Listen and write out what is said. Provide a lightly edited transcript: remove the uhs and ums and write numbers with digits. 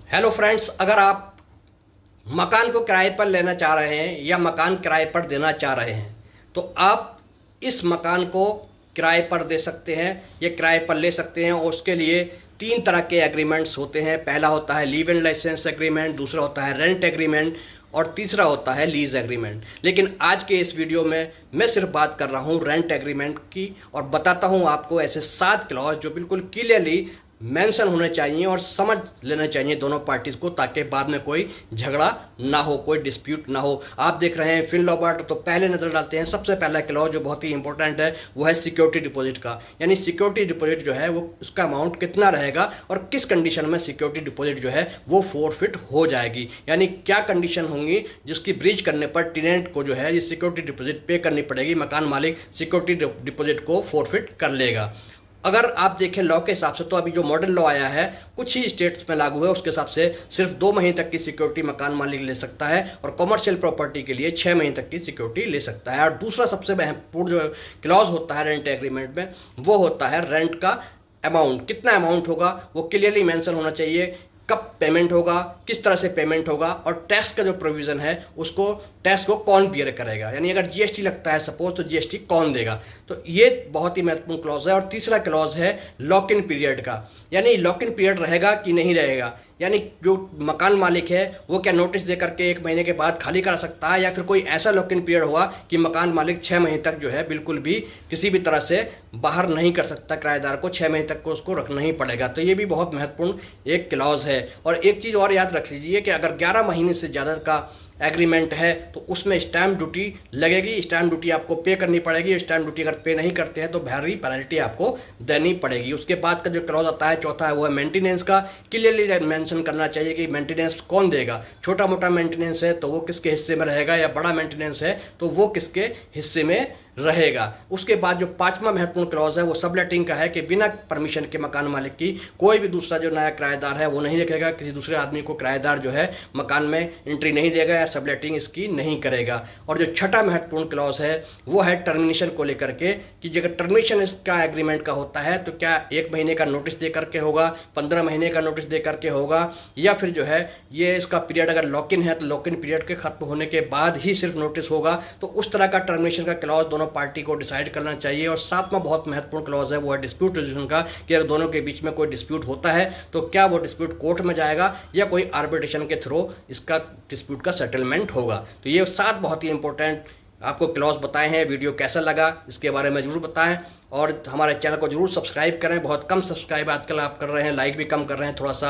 Hello friends, अगर आप मकान को किराए पर लेना चाह रहे हैं या मकान किराए पर देना चाह रहे हैं तो आप इस मकान को किराए पर दे सकते हैं या किराए पर ले सकते हैं। और उसके लिए तीन तरह के एग्रीमेंट्स होते हैं। पहला होता है लीव एंड लाइसेंस एग्रीमेंट, दूसरा होता है रेंट एग्रीमेंट और तीसरा होता है लीज एग्रीमेंट। लेकिन आज के इस वीडियो में मैं सिर्फ बात कर रहा हूँ रेंट एग्रीमेंट की और बताता हूँ आपको ऐसे 7 क्लॉज जो बिल्कुल क्लियरली मेंशन होने चाहिए और समझ लेना चाहिए दोनों पार्टीज को, ताकि बाद में कोई झगड़ा ना हो, कोई डिस्प्यूट ना हो। आप देख रहे हैं फिनलॉबर्ट, तो पहले नजर डालते हैं सबसे पहला क्लॉज जो बहुत ही इंपॉर्टेंट है, वो है सिक्योरिटी डिपॉजिट का। यानी सिक्योरिटी डिपॉजिट जो है वो उसका अमाउंट कितना रहेगा और किस कंडीशन में सिक्योरिटी डिपॉजिट जो है वो फोरफिट हो जाएगी। यानी क्या कंडीशन होंगी जिसकी ब्रीच करने पर टेनेंट को जो है ये सिक्योरिटी डिपॉजिट पे करनी पड़ेगी, मकान मालिक सिक्योरिटी डिपॉजिट को फोरफिट कर लेगा। अगर आप देखें लॉ के हिसाब से तो अभी जो मॉडल लॉ आया है कुछ ही स्टेट्स में लागू है, उसके हिसाब से सिर्फ 2 महीने तक की सिक्योरिटी मकान मालिक ले सकता है और कमर्शियल प्रॉपर्टी के लिए 6 महीने तक की सिक्योरिटी ले सकता है। और दूसरा सबसे महत्वपूर्ण जो क्लॉज होता है रेंट एग्रीमेंट में वो होता है रेंट का अमाउंट। कितना अमाउंट होगा वो क्लियरली मेंशन होना चाहिए, कब पेमेंट होगा, किस तरह से पेमेंट होगा और टैक्स का जो प्रोविजन है उसको टैक्स को कौन बियर करेगा। यानी अगर जीएसटी लगता है सपोज तो जीएसटी कौन देगा। तो ये बहुत ही महत्वपूर्ण क्लॉज है। और तीसरा क्लॉज है लॉक इन पीरियड का। यानी लॉक इन पीरियड रहेगा कि नहीं रहेगा, यानी जो मकान मालिक है वो क्या नोटिस दे करके 1 महीने के बाद खाली करा सकता है या फिर कोई ऐसा लॉक इन पीरियड होगा कि मकान मालिक 6 महीने तक जो है बिल्कुल भी किसी भी तरह से बाहर नहीं कर सकता, किराएदार को 6 महीने तक को उसको रखना ही पड़ेगा। तो ये भी बहुत महत्वपूर्ण एक क्लॉज है। और एक चीज़ और याद रख लीजिए कि अगर 11 महीने से ज़्यादा का एग्रीमेंट है तो उसमें स्टैम्प ड्यूटी लगेगी। स्टैम्प ड्यूटी आपको पे करनी पड़ेगी। स्टैम्प ड्यूटी अगर पे नहीं करते हैं तो भारी पेनल्टी आपको देनी पड़ेगी। उसके बाद का जो क्लॉज आता है चौथा है वो है मेंटेनेंस का। क्लियरली मेंशन करना चाहिए कि मेंटेनेंस कौन देगा। छोटा मोटा मेंटेनेंस है तो वो किसके हिस्से में रहेगा या बड़ा मेंटेनेंस है तो वो किसके हिस्से में रहेगा। उसके बाद जो 5वां महत्वपूर्ण क्लॉज है वो सबलेटिंग का है कि बिना परमिशन के मकान मालिक की कोई भी दूसरा जो नया किराएदार है वो नहीं रखेगा, किसी दूसरे आदमी को किराएदार जो है मकान में एंट्री नहीं देगा या सबलेटिंग इसकी नहीं करेगा। और जो छठा महत्वपूर्ण क्लॉज है वो है टर्मिनेशन को लेकर के कि जब टर्मिनेशन इसका एग्रीमेंट का होता है तो क्या 1 महीने का नोटिस दे करके होगा, 15 महीने का नोटिस दे करके होगा, या फिर जो है ये इसका पीरियड अगर लॉक इन है तो लॉक इन पीरियड के खत्म होने के बाद ही सिर्फ नोटिस होगा। तो उस तरह का टर्मिनेशन का क्लॉज दोनों पार्टी को डिसाइड करना चाहिए। और 7वां बहुत महत्वपूर्ण क्लॉज है वो है डिस्प्यूट रेजोल्यूशन का कि अगर दोनों के बीच में कोई डिस्प्यूट होता है तो क्या वो डिस्प्यूट कोर्ट में जाएगा या कोई आर्बिट्रेशन के थ्रू इसका डिस्प्यूट का सेटलमेंट होगा। तो ये 7 बहुत ही इंपॉर्टेंट आपको क्लॉज बताए हैं। वीडियो कैसा लगा इसके बारे में जरूर बताएं और हमारे चैनल को जरूर सब्सक्राइब करें। बहुत कम सब्सक्राइब आजकल आप कर रहे हैं, लाइक भी कम कर रहे हैं थोड़ा सा।